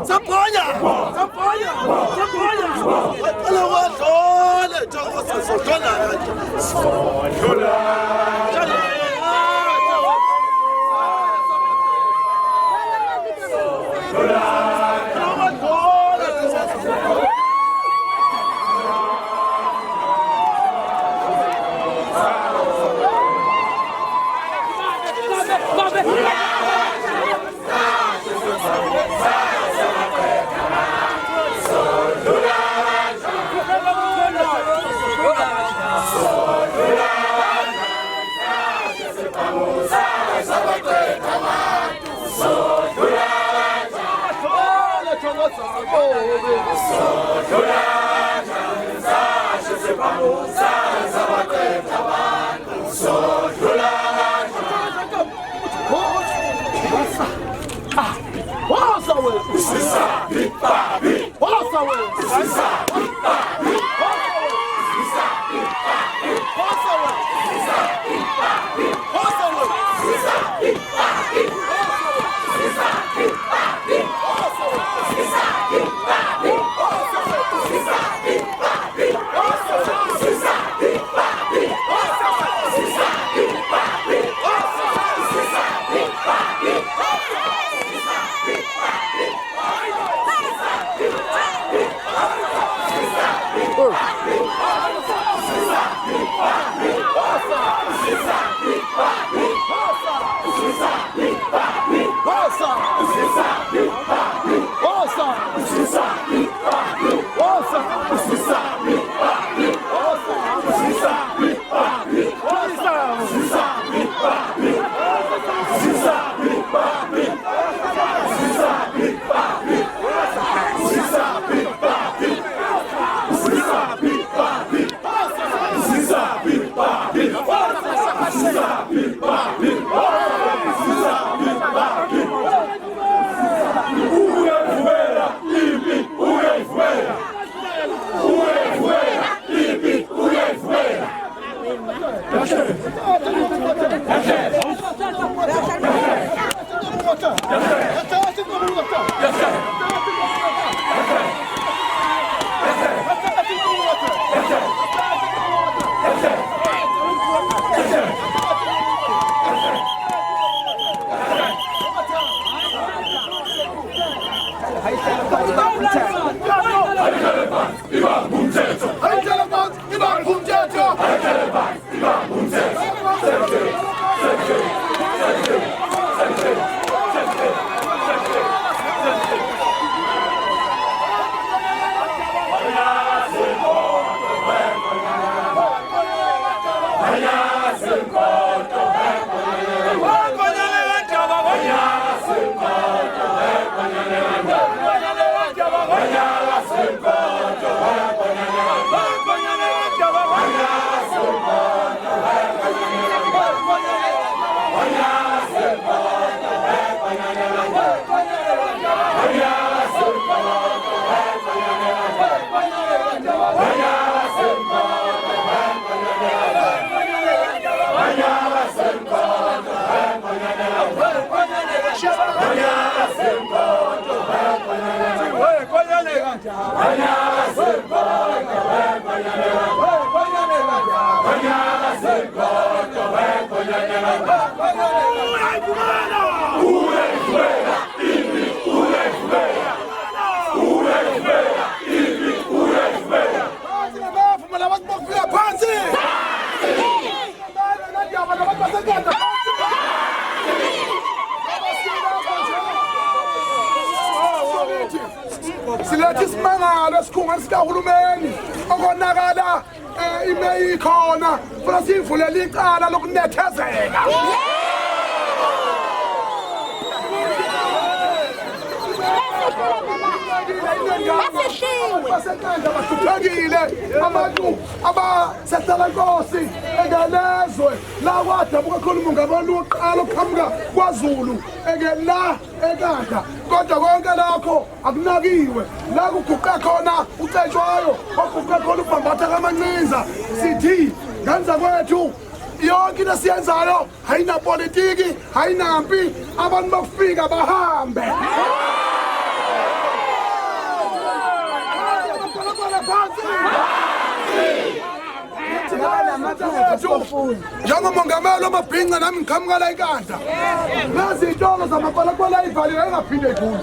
Saponya. Silethi simangalo esikhunga sikahulumeni okonakala imeyi khona funa sivulela icala lokunethezeka. Basenkandla bathuthekile abantu abasehlala Nkosi engelezwe la kwadabuka khona ngabantu oqala ukuqhamuka kwaZulu la enkandla kodwa konke lokho akunakiwe la kuguqa khona uCetshwayo oguqa khona uBhambatha kaMancinza sithi ngenza kwethu yonke into siyenzayo hayina politiki hayinampi abantu bakufika bahambe. Njengomongameli wamabhinqa nami ngiqhamukela inkandla. Lezi iy'tolo zamakwalakwala ey'valiwe engaphinde y'khule.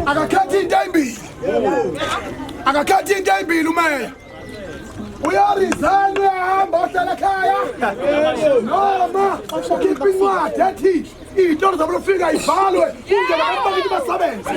Akakhetha into ey'mbili. Akakhetha into ey'mbili umeya. Uyarizana uyahamba ohlala ekhaya noma ukhipha incwadi ethi iy'tolo zabo lofika y'valwe indlela abantu basebenze.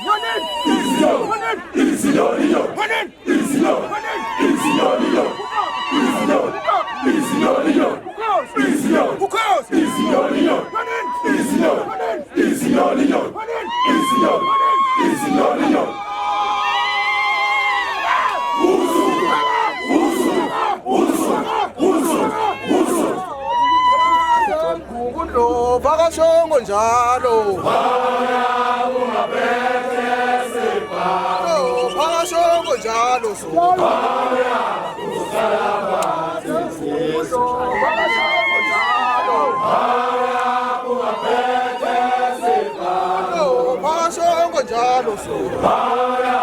Your name? Phakashongo njalo. Phakashongo njalo so. Phakashongo njalo so.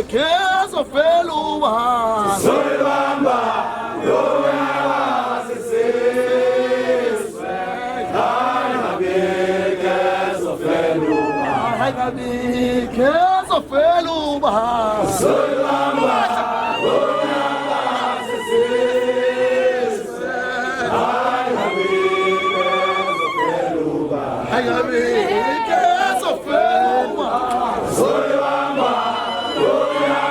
Keso feluba Soybamba Yoya Sisiswe Hayabi keso feluba Hayabi keso feluba Soybamba Yoya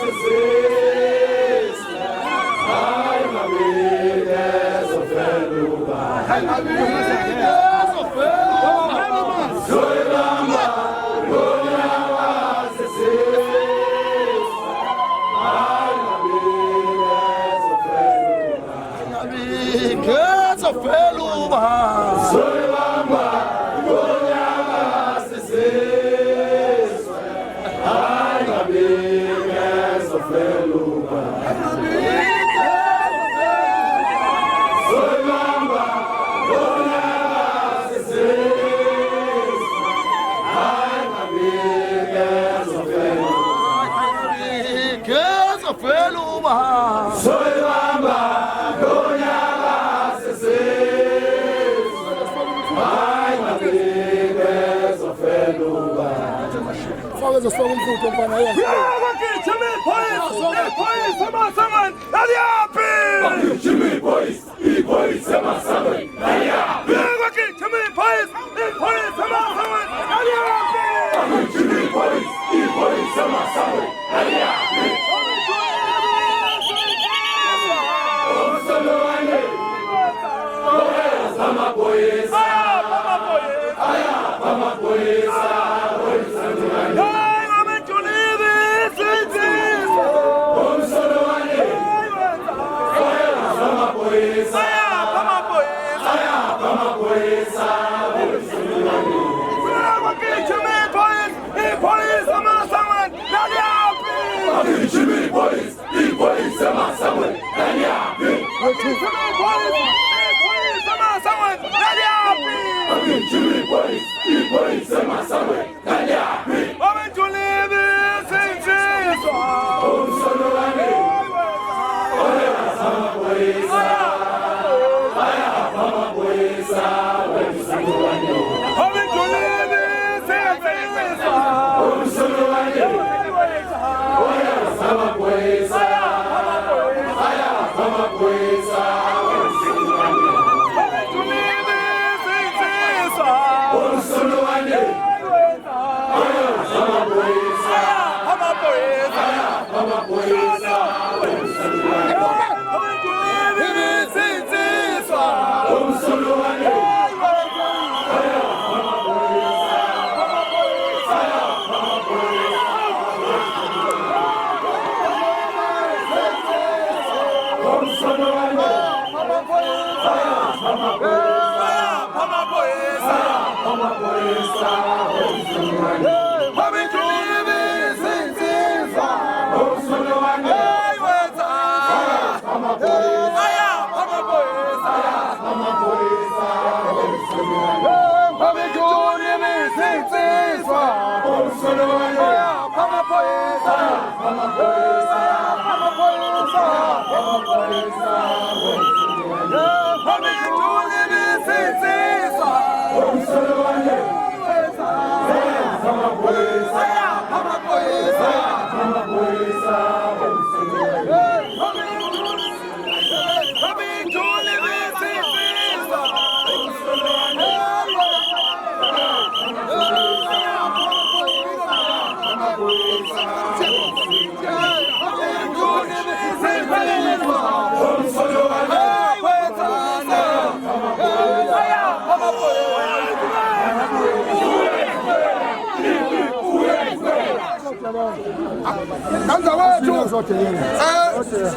Sisiswe Hayabi keso feluba Hayabi keso feluba Soybamba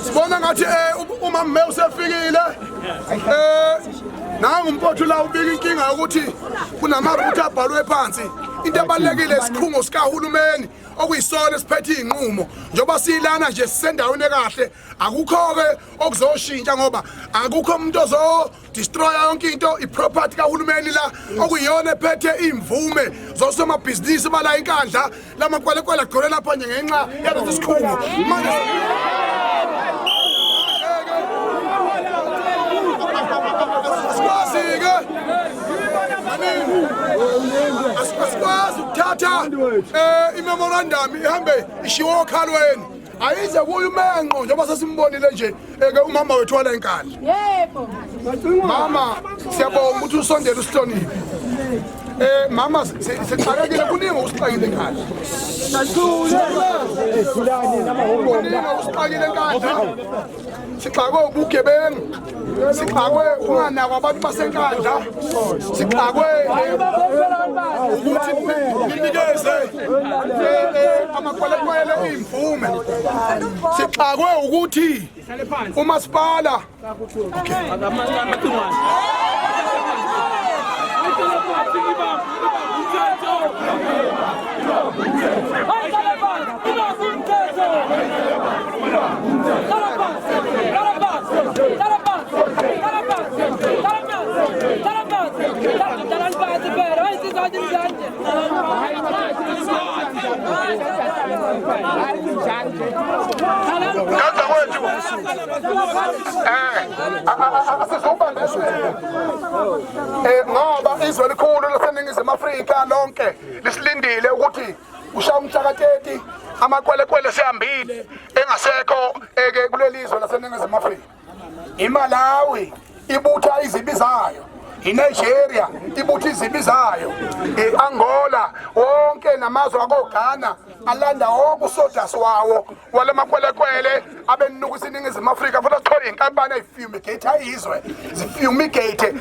Sibona ngathi uma mme usefikile nangu umpothu la ubika inkinga ukuthi kunamabutho abhalwe phansi into ebalekile isikhungo sikahulumeni okuyisona esiphethe inqumo njoba silana nje sisendaweni ekahle akukho ke okuzoshintsha ngoba akukho umuntu ozo destroy yonke into iproperty kahulumeni la okuyiyona ephethe imvume zosomabhizinisi bala inkandla lamakwelekwela agcwele lapha nje ngenxa yalesi sikhungo manje asikwazi ukuthatha imemorandum ihambe ishiwo okhalweni ayize kuyo umenqo njengoba sesimbonile nje umama wethu wala inkandla. Yebo mama siyabonga ukuthi usondele usihloniphe. Mama sixakekile kuningi usixakile enkandla. Usixakile enkandla. Sixakwe ubugebengu. Sixakwe unganakwa abantu basenkandla. Sixakwe ukuthi ninikeze amakwelekwele imvume. Sixakwe ukuthi umasipala ngoba izwe likhulu laseNingizimu Afrika lonke lisilindile ukuthi ushaya umhlaka-30 amakwelekwele sehambile engasekho kuleli izwe laseNingizimu Afrika. iMalawi ibutha izibi zayo, iNigeria ibutha izibi zayo, iAngola wonke namazwe akoGhana alanda okusodasi wawo wale makwelekwele abenuku iNingizimu Afrika futhi sithole inkampani ezifumigate izwe zifumigate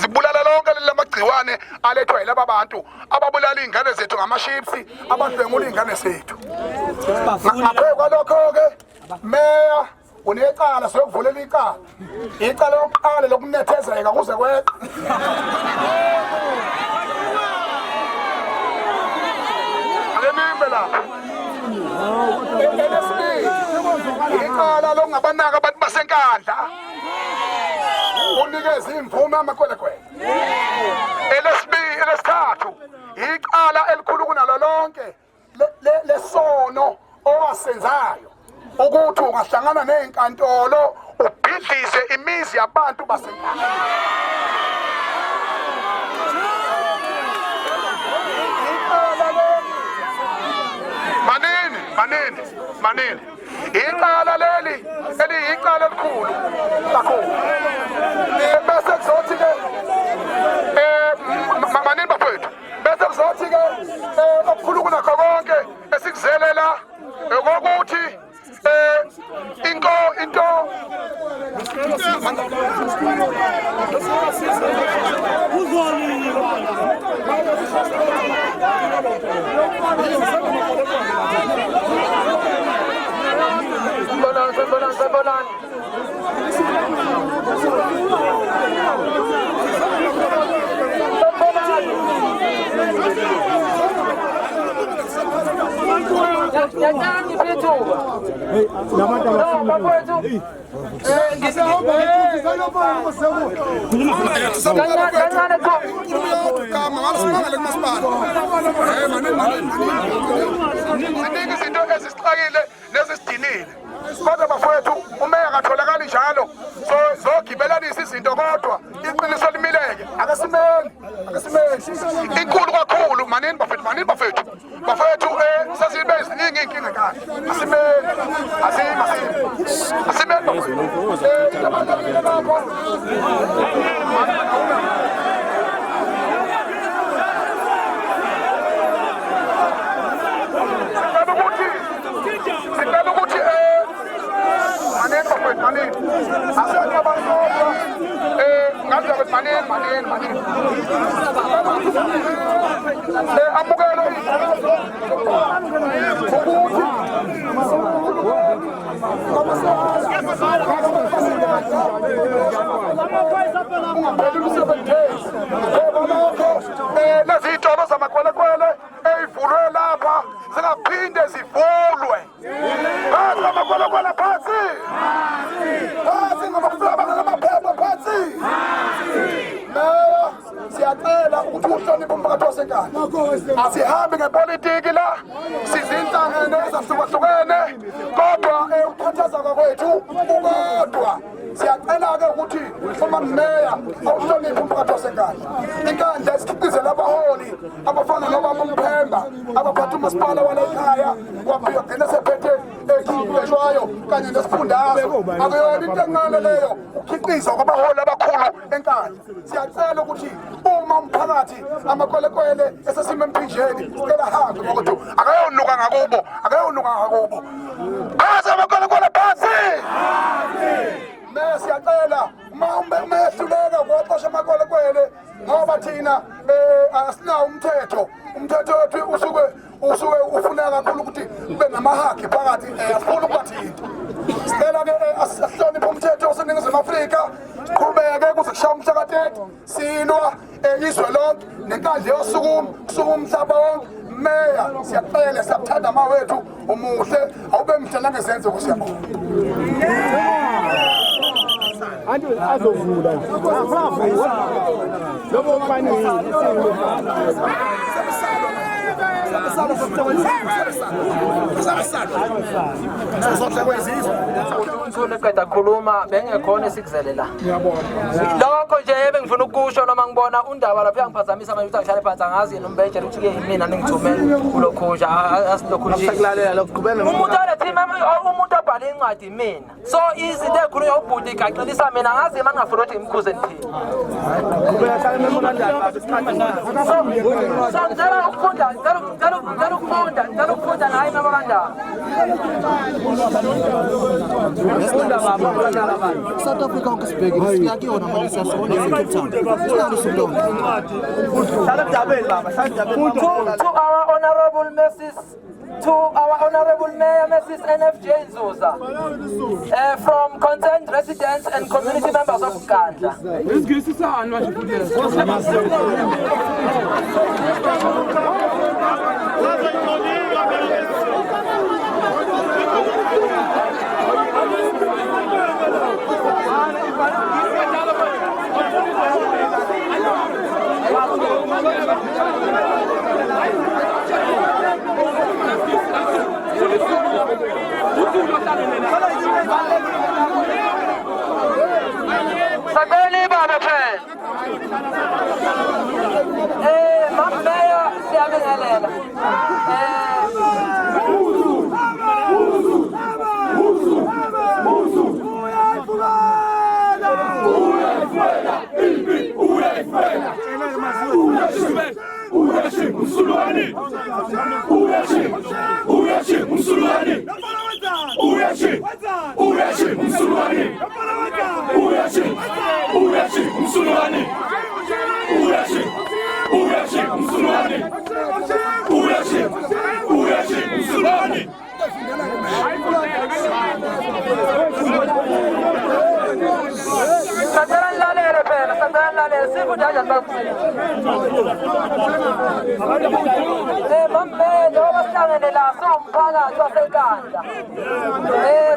zibulala lonke lamagciwane alethwa yilaba bantu ababulala ingane zethu ngamaships abadlwengula ingane zethu. Ngaphe kwalokho-ke meya unecala sokuvulela icala lokuqala lokunethezeka kuze kweqe. Icala lokungabanaka abantu basenkandla unikeza imvume amakwelekwele. Elesithathu icala elikhulu kunalo lonke lesono owasenzayo ukuthi ungahlangana nezinkantolo ubhidlize imizi yabantu basenkandla. Manini icala leli eliyicala elikhulu kakhulu. Bese kuzothi-ke manini bafowethu, bese kuzothi-ke okukhulu kunakho konke esikuzelela ukuthi into kodwa bafowethu umeya akatholakali njalo so zogibelanisa izinto kodwa iqiniso limileke akasimeli inkulu kakhulu manini bafethu sesibe ziningi inkinga kahle asimeli lezitolo zamakwelekwele eyivulwe lapha zingaphinde zivulwe phansi amakwelekwele phansi ngamaphepha phansi siyacela ukuthi uhloniphe umphakathi wasenkandla asihambe ngepolitiki la sizinhlangano ezahlukahlukene kodwa ukukhathaza kwethu ukodwa siyacela-ke ukuthi uma meya awuhloniphe umphakathi wasenkandla inkandla esikhiqizela abaholi abafana nobaba uMphemba abaphatha umasipala walayikhaya waphiwa gcina sephethe ekhishwayo kanye nesifundazwe akuyona into encane leyo ukukhiqiza kwabaholi abakhulu enkandla siyacela ukuthi uma umphakathi amakwelekwele esesime emphinjeni sicela hambe ngokuthi akayonuka ngakubo phansi amakwelekwele phansi meya siyacela uma umehluleka kuwaxosha amakwelekwele ngoba thina asinawo umthetho wethu usuke ufuna kakhulu ukuthi kube namahaki phakathi asifuna ukubathinta sicela-ke asihloniphe umthetho waseNingizimu Afrika siqhubeke kuze kushaya umhlaka 30 silwa izwe lonke nenkandla yosukuma umhlaba wonke meya siyacela siyakuthanda mawethu umuhle awube mhle nangezenzo kusiyabona azovula lobo mfani Qeda khuluma bengekhona esikuzele la. Lokho nje ebengifuna ukusho noma ngibona undaba lapha yangiphazamisa manje ukuthi angihlale phansi angazi nombheje ukuthi ke mina ningithumele kulokhusha asilokhu nje sekulalela lokuqhubela umuntu alethi umuntu abhale incwadi mina so izinto ekhulunywa ubhuti igaxelisa mina ngazi mangafuna ukuthi ngimkhuze nithini qhubeka hlale memorandum isikhathi so ngicela ukufunda ngicela ukufunda naye memorandum South Africa onkusibhekile siyakuyona manje siyasona eCape Town. Sinalo silonke. To our honorable Mayor Mrs. NFJ Nzuza, from concerned residents and community members of Nkandla. Sakoni Baba Pen. Mayor Siabelela.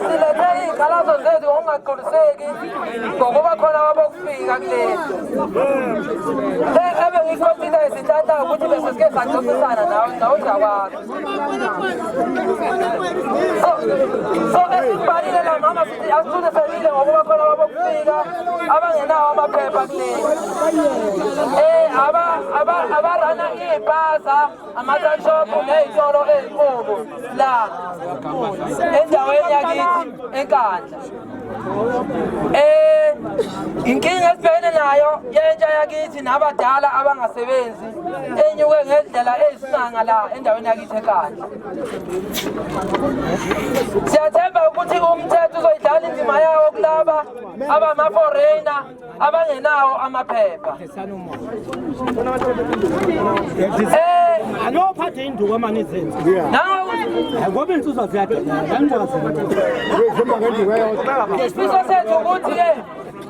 Silethe izikhalazo zethu ngokungaqiniseki ngokuba khona abokufika kulezi ebe ngikhombisa izinhlahla ukuthi bese sike saxoxisana nawe uzakwazi so esibhalile la mama sithi asithulisekile ngokuba khona abokufika abangenawo amaphepha kulezi abarana iy'paza amatanshophu ney'tolo ey'nkulu la endaweni yakithi eNkandla inkinga esibhekene nayo yentsha yakithi nabadala abangasebenzi enyuke ngendlela eyisimanga la endaweni yakithi eNkandla. Siyathemba ukuthi umthetho uzoyidlala indima yawo kulaba abama-foreigner abangenawo amaphepha. Anophathe induku amanizenzi. Ngoba insizwa ziyadala. Isifiso sethu ukuthi-ke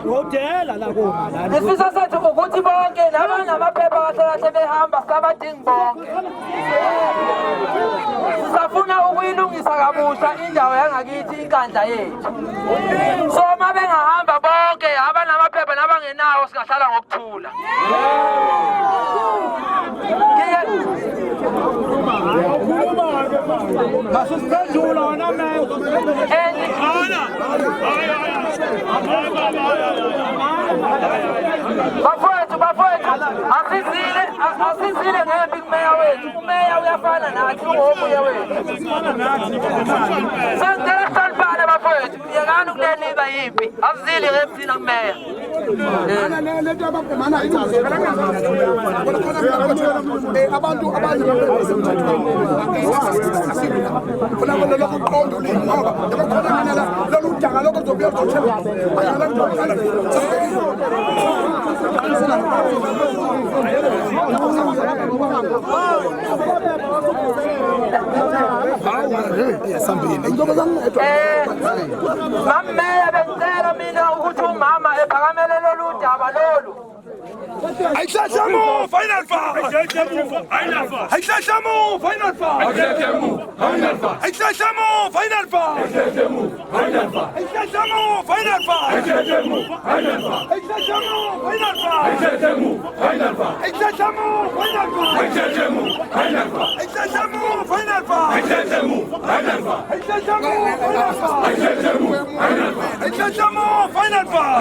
udela la kuma la. Isifiso sethu ukuthi bonke nabanamaphepha kahle kahle behamba sabadingi bonke. Sisafuna ukuyilungisa kabusha indawo yangakithi iNkandla yethu. So uma bengahamba bonke abanamaphepha nabangenawo singahlala ngokuthula. Masiphendula wona meyo. Bafowethu asizile ngempi kumeya wethu. Umeya uyafana nathi ungomunye wethu. Sengicela sihloniphane bafowethu. Yekani ukuleliba yimpi. Asizile ngempi nakumeya. Abantu Mameya bengicela mina ukuthi umama ephakamele lolu daba lolu. Aitlashamo final fight. Aitlashamo final fight. Aitlashamo final fight. Aitlashamo final fight. Aitlashamo final fight. Aitlashamo final fight. Aitlashamo final fight. Aitlashamo final fight. Aitlashamo final fight. Aitlashamo final fight. Aitlashamo final fight. Aitlashamo final fight. Aitlashamo final fight.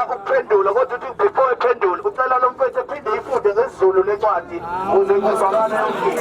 Ukuphendula kodwa uthi before ephendule ucela lo mfethu ephinde ifunde ngesizulu lencwadi ukuze kuzwakale yonke.